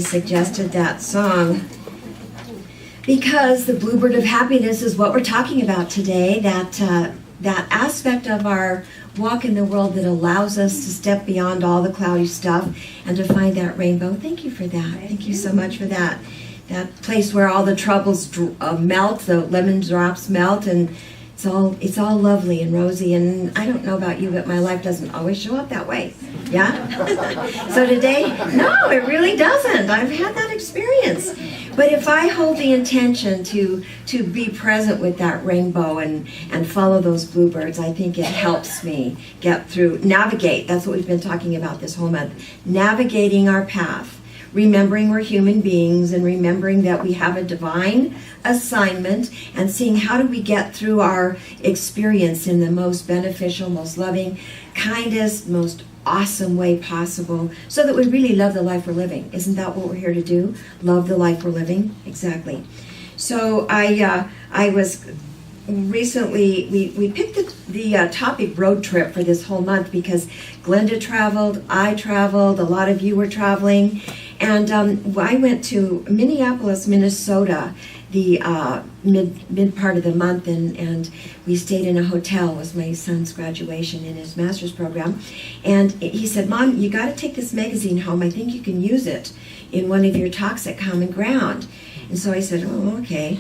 Suggested that song because the bluebird of happiness is what we're talking about today, that aspect of our walk in the world that allows us to step beyond all the cloudy stuff and to find that rainbow. Thank you for that. Thank you so much for that. That place where all the troubles melt, the lemon drops melt, and it's all lovely and rosy. And I don't know about you, but my life doesn't always show up that way. Yeah? So today, no, it really doesn't. I've had that experience. But if I hold the intention to be present with that rainbow and follow those bluebirds, I think it helps me get through, navigate. That's what we've been talking about this whole month. Navigating our path. Remembering we're human beings and remembering that we have a divine assignment and seeing how do we get through our experience in the most beneficial, most loving, kindest, most awesome way possible so that we really love the life we're living. Isn't that what we're here to do? Love the life we're living? Exactly. So I was recently, we picked the topic road trip for this whole month because Glenda traveled, I traveled, a lot of you were traveling, and I went to Minneapolis, Minnesota, the mid part of the month, and we stayed in a hotel. It was my son's graduation in his master's program, and he said, "Mom, you got to take this magazine home. I think you can use it in one of your talks at Common Ground." And so I said, "Oh, okay."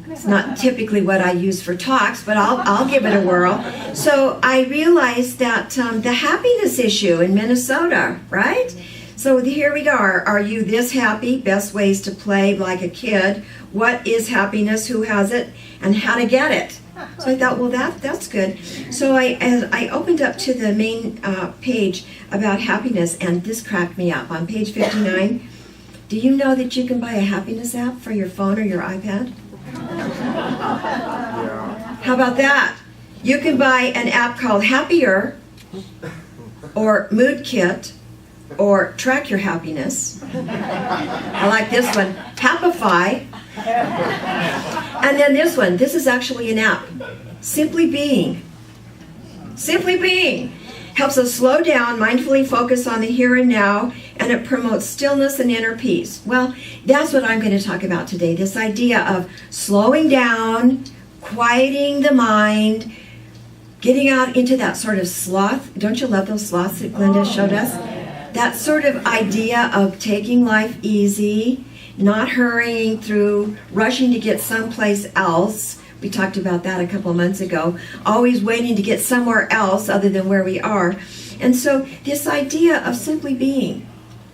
It's not typically what I use for talks, but I'll give it a whirl. So I realized that the happiness issue in Minnesota, right? So here we go. Are you this happy? Best ways to play like a kid. What is happiness? Who has it? And how to get it. So I thought, well, that's good. So I opened up to the main page about happiness, and this cracked me up. On page 59, do you know that you can buy a happiness app for your phone or your iPad? How about that? You can buy an app called Happier or Mood Kit or Track Your Happiness. I like this one, Happify. And then this one, this is actually an app, Simply Being. Simply Being helps us slow down, mindfully focus on the here and now, and it promotes stillness and inner peace. Well, that's what I'm going to talk about today, this idea of slowing down, quieting the mind, getting out into that sort of sloth. Don't you love those sloths that Glenda showed us? That sort of idea of taking life easy, not hurrying through, rushing to get someplace else. We talked about that a couple months ago. Always waiting to get somewhere else other than where we are. And so this idea of simply being,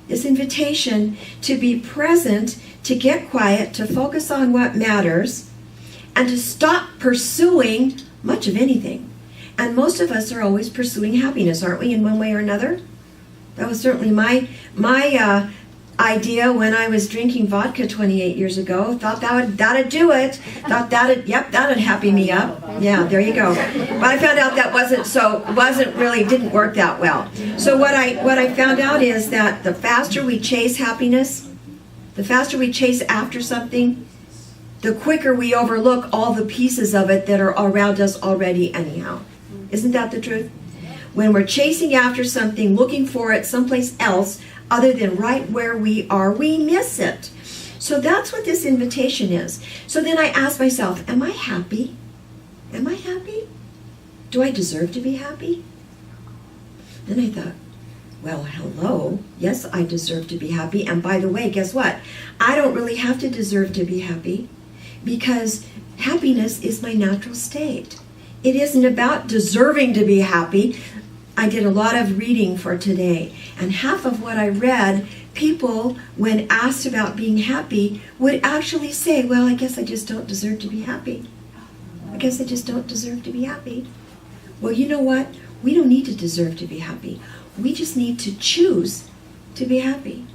this invitation to be present, to get quiet, to focus on what matters, and to stop pursuing much of anything. And most of us are always pursuing happiness, aren't we, in one way or another? That was certainly my idea when I was drinking vodka 28 years ago. Thought that'd do it. Thought that'd happy me up. Yeah, there you go. But I found out that didn't work that well. So what I found out is that the faster we chase happiness, the faster we chase after something, the quicker we overlook all the pieces of it that are around us already anyhow. Isn't that the truth? When we're chasing after something, looking for it someplace else other than right where we are, we miss it. So that's what this invitation is. So then I asked myself, am I happy? Am I happy? Do I deserve to be happy? Then I thought, well, hello. Yes, I deserve to be happy. And by the way, guess what? I don't really have to deserve to be happy because happiness is my natural state. It isn't about deserving to be happy. I did a lot of reading for today, and half of what I read, people, when asked about being happy, would actually say, well, I guess I just don't deserve to be happy. I guess I just don't deserve to be happy. Well, you know what? We don't need to deserve to be happy. We just need to choose to be happy.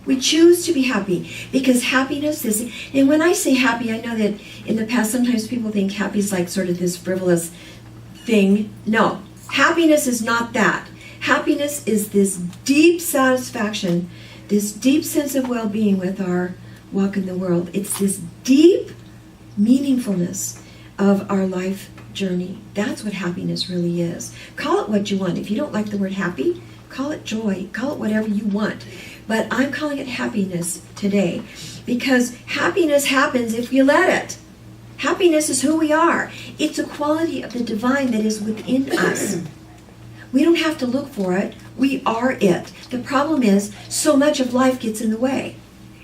We choose to be happy because happiness is, and when I say happy, I know that in the past sometimes people think happy is like sort of this frivolous thing. No. Happiness is not that. Happiness is this deep satisfaction, this deep sense of well-being with our walk in the world. It's this deep meaningfulness of our life journey. That's what happiness really is. Call it what you want. If you don't like the word happy, call it joy. Call it whatever you want. but I'm calling it happiness today because happiness happens if you let it. Happiness is who we are. It's a quality of the divine that is within us. We don't have to look for it. We are it. The problem is so much of life gets in the way.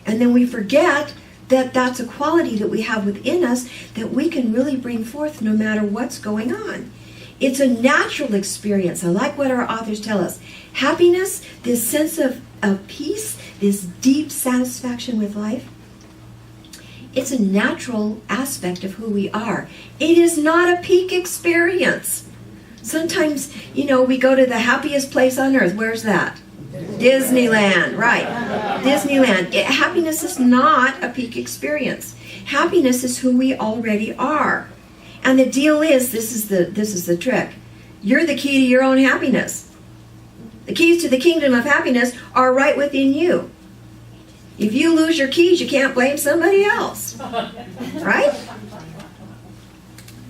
And then we forget that that's a quality that we have within us that we can really bring forth no matter what's going on. It's a natural experience. I like what our authors tell us. Happiness, this sense of peace, this deep satisfaction with life, it's a natural aspect of who we are. It is not a peak experience. Sometimes, we go to the happiest place on earth. Where's that? Disneyland, right. Disneyland. Happiness is not a peak experience. Happiness is who we already are. And the deal is, this is the trick. You're the key to your own happiness. The keys to the kingdom of happiness are right within you. If you lose your keys, you can't blame somebody else. Right?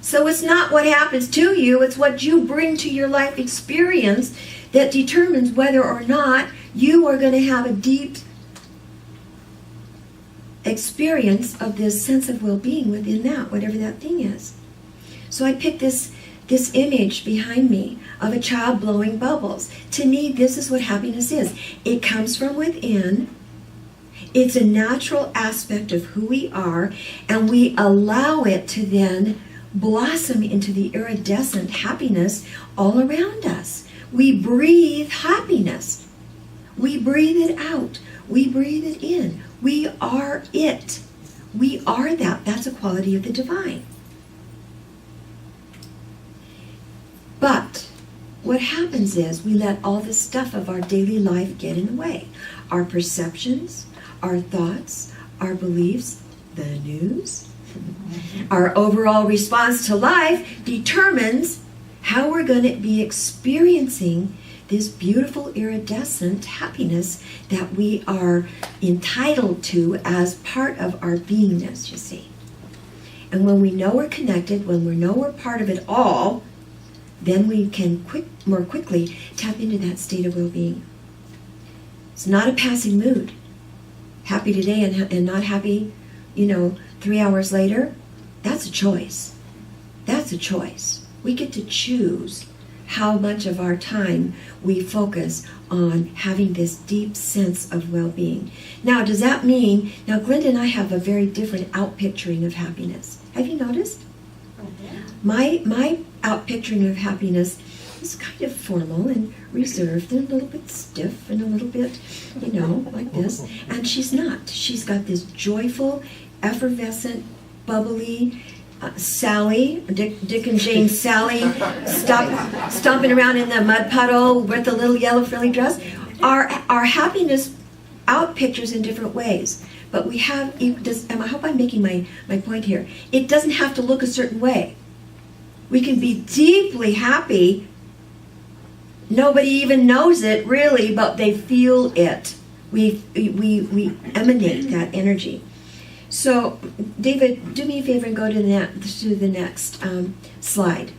So it's not what happens to you, it's what you bring to your life experience that determines whether or not you are going to have a deep experience of this sense of well-being within that, whatever that thing is. So I picked this image behind me of a child blowing bubbles. To me, this is what happiness is. It comes from within. It's a natural aspect of who we are, and we allow it to then blossom into the iridescent happiness all around us. We breathe happiness. We breathe it out. We breathe it in. We are it. We are that. That's a quality of the divine. But what happens is we let all the stuff of our daily life get in the way. Our perceptions, our thoughts, our beliefs, the news, our overall response to life determines how we're going to be experiencing this beautiful iridescent happiness that we are entitled to as part of our beingness, you see. And when we know we're connected, when we know we're part of it all, then we can more quickly tap into that state of well-being. It's not a passing mood. Happy today and not happy, 3 hours later. That's a choice. That's a choice. We get to choose how much of our time we focus on having this deep sense of well-being. Now, does that mean, Glenda and I have a very different outpicturing of happiness. Have you noticed? My outpicturing of happiness is kind of formal and reserved and a little bit stiff and a little bit, like this. And she's not. She's got this joyful, effervescent, bubbly, Sally, Dick and Jane Sally, stomping around in the mud puddle with the little yellow frilly dress. Our happiness outpictures in different ways. But we have, I hope I'm making my point here. It doesn't have to look a certain way. We can be deeply happy. Nobody even knows it, really, but they feel it. We emanate that energy. So, David, do me a favor and go to the next slide.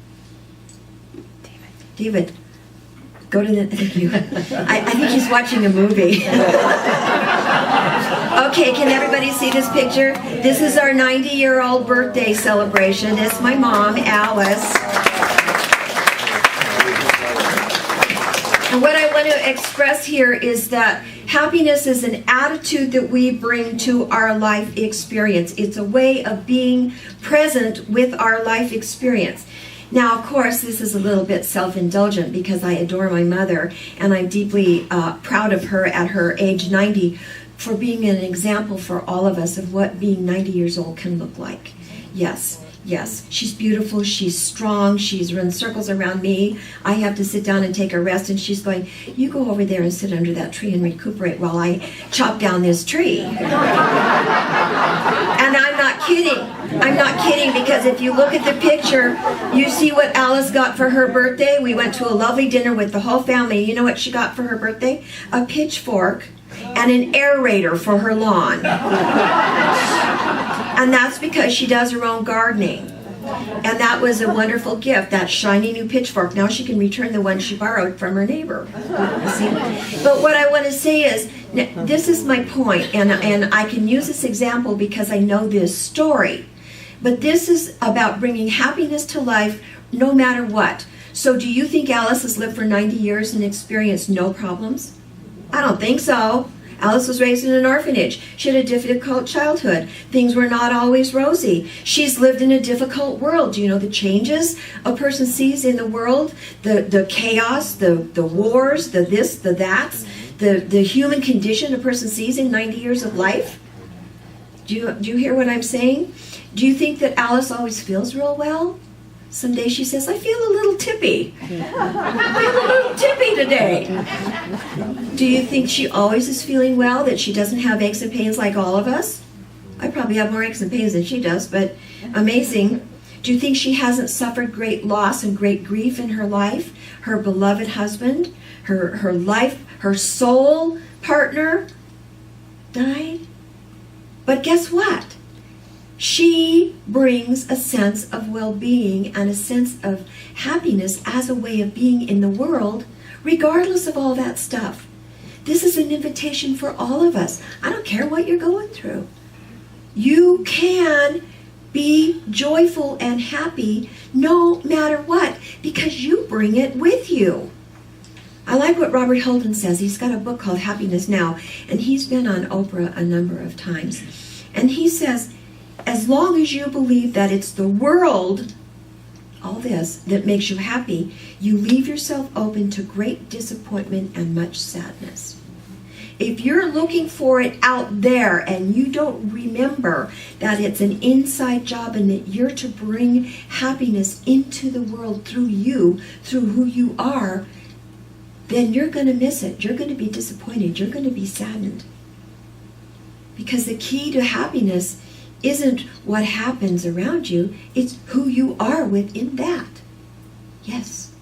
David, go to the. Thank you. I think he's watching a movie. Okay, can everybody see this picture? This is our 90-year-old birthday celebration. It's my mom, Alice. And what I want to express here is that happiness is an attitude that we bring to our life experience. It's a way of being present with our life experience. Now, of course, this is a little bit self-indulgent because I adore my mother and I'm deeply proud of her at her age 90 for being an example for all of us of what being 90 years old can look like. Yes. She's beautiful, she's strong, she's run circles around me. I have to sit down and take a rest, and she's going, you go over there and sit under that tree and recuperate while I chop down this tree. And I'm not kidding, because if you look at the picture, you see what Alice got for her birthday. We went to a lovely dinner with the whole family. You know what she got for her birthday? A pitchfork and an aerator for her lawn. And that's because she does her own gardening. And that was a wonderful gift, that shiny new pitchfork. Now she can return the one she borrowed from her neighbor. See? But what I want to say is, this is my point, and I can use this example because I know this story. But this is about bringing happiness to life no matter what. So do you think Alice has lived for 90 years and experienced no problems? I don't think so. Alice was raised in an orphanage. She had a difficult childhood. Things were not always rosy. She's lived in a difficult world. Do you know the changes a person sees in the world? The chaos, the wars, the this, the that's, the human condition a person sees in 90 years of life? Do you hear what I'm saying? Do you think that Alice always feels real well? Some days she says, I feel a little tippy. I feel a little tippy today. Do you think she always is feeling well, that she doesn't have aches and pains like all of us? I probably have more aches and pains than she does, but amazing. Do you think she hasn't suffered great loss and great grief in her life? Her beloved husband, her life, her soul partner died? But guess what? She brings a sense of well-being and a sense of happiness as a way of being in the world, regardless of all that stuff. This is an invitation for all of us. I don't care what you're going through. You can be joyful and happy no matter what, because you bring it with you. I like what Robert Holden says. He's got a book called Happiness Now, and he's been on Oprah a number of times. And he says, as long as you believe that it's the world, all this, that makes you happy, you leave yourself open to great disappointment and much sadness. If you're looking for it out there and you don't remember that it's an inside job and that you're to bring happiness into the world through you, through who you are, then you're going to miss it. You're going to be disappointed. You're going to be saddened. Because the key to happiness isn't what happens around you, it's who you are within that. Yes.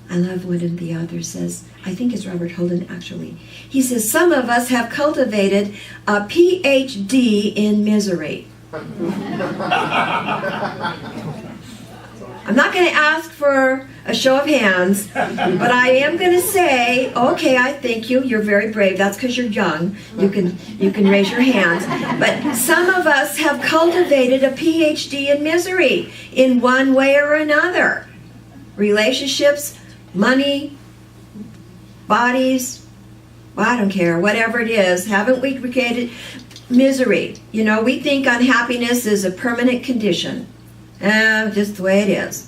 I love what the author says. I think it's Robert Holden, actually. He says, some of us have cultivated a PhD in misery. I'm not going to ask for a show of hands, but I am going to say, okay, I thank you. You're very brave. That's because you're young. You can raise your hands. But some of us have cultivated a PhD in misery in one way or another. Relationships, money, bodies, well, I don't care, whatever it is. Haven't we created misery? You know, we think unhappiness is a permanent condition. Just the way it is.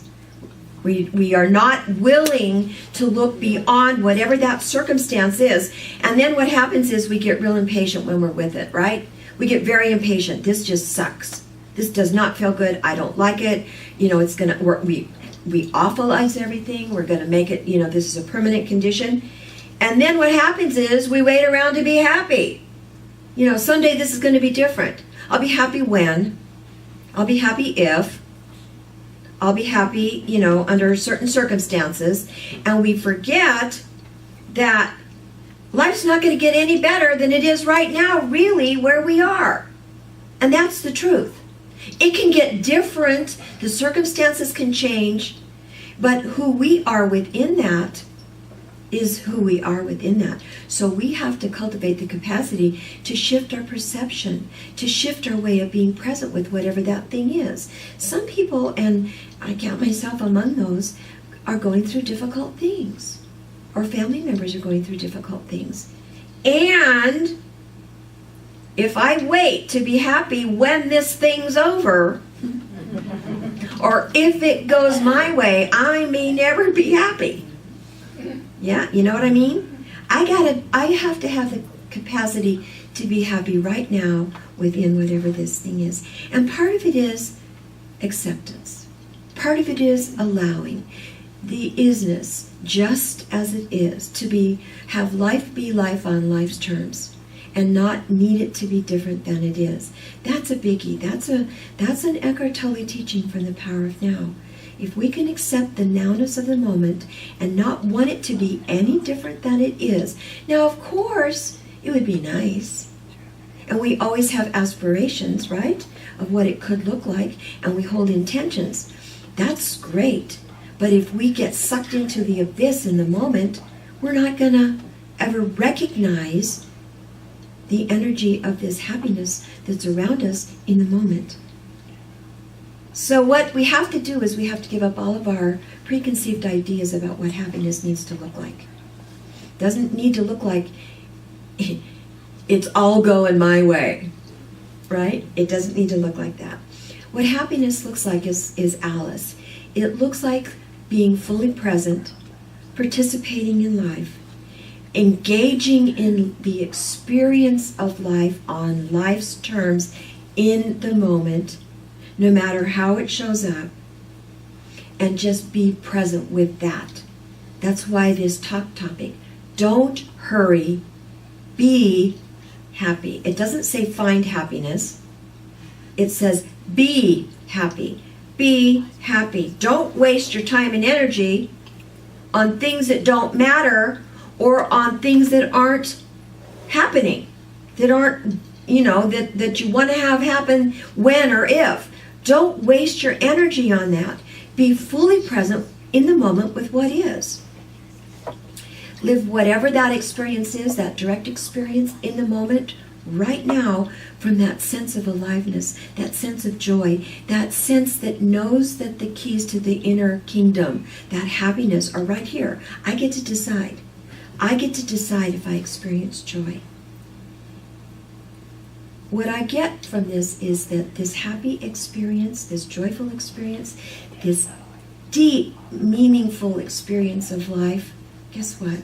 We are not willing to look beyond whatever that circumstance is. And then what happens is we get real impatient when we're with it, right? We get very impatient. This just sucks. This does not feel good. I don't like it. You know, it's going to, we awfulize everything. We're going to make it, you know, this is a permanent condition. And then what happens is we wait around to be happy. You know, someday this is going to be different. I'll be happy when. I'll be happy if. I'll be happy, you know, under certain circumstances. And we forget that life's not going to get any better than it is right now, really, where we are. And that's the truth. It can get different. The circumstances can change. But who we are within that is who we are within that. So we have to cultivate the capacity to shift our perception, to shift our way of being present with whatever that thing is. Some people, and I count myself among those, are going through difficult things. Or family members are going through difficult things. And if I wait to be happy when this thing's over, or if it goes my way, I may never be happy. Yeah, you know what I mean? I have to have the capacity to be happy right now within whatever this thing is. And part of it is acceptance. Part of it is allowing the isness just as it is, to have life be life on life's terms and not need it to be different than it is. That's a biggie. That's an Eckhart Tolle teaching from The Power of Now. If we can accept the nowness of the moment and not want it to be any different than it is. Now, of course, it would be nice. And we always have aspirations, right, of what it could look like, and we hold intentions. That's great. But if we get sucked into the abyss in the moment, we're not going to ever recognize the energy of this happiness that's around us in the moment. So what we have to do is we have to give up all of our preconceived ideas about what happiness needs to look like. It doesn't need to look like it's all going my way, right? It doesn't need to look like that. What happiness looks like is Alice. It looks like being fully present, participating in life, engaging in the experience of life on life's terms in the moment, no matter how it shows up, and just be present with that. That's why this talk topic, don't hurry, be happy. It doesn't say find happiness. It says be happy. Be happy. Don't waste your time and energy on things that don't matter or on things that aren't happening, that aren't, that you want to have happen when or if. Don't waste your energy on that. Be fully present in the moment with what is. Live whatever that experience is, that direct experience in the moment, right now, from that sense of aliveness, that sense of joy, that sense that knows that the keys to the inner kingdom, that happiness, are right here. I get to decide. I get to decide if I experience joy. What I get from this is that this happy experience, this joyful experience, this deep, meaningful experience of life, guess what?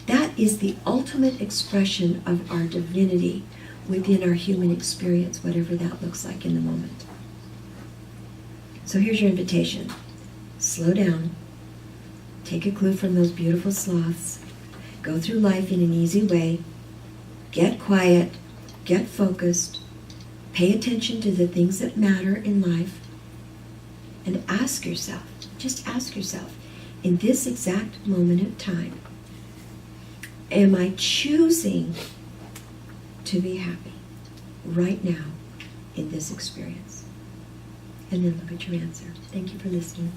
That is the ultimate expression of our divinity within our human experience, whatever that looks like in the moment. So here's your invitation. Slow down. Take a clue from those beautiful sloths. Go through life in an easy way. Get quiet. Get focused. Pay attention to the things that matter in life. And ask yourself, just ask yourself, in this exact moment of time, am I choosing to be happy right now in this experience? And then look at your answer. Thank you for listening.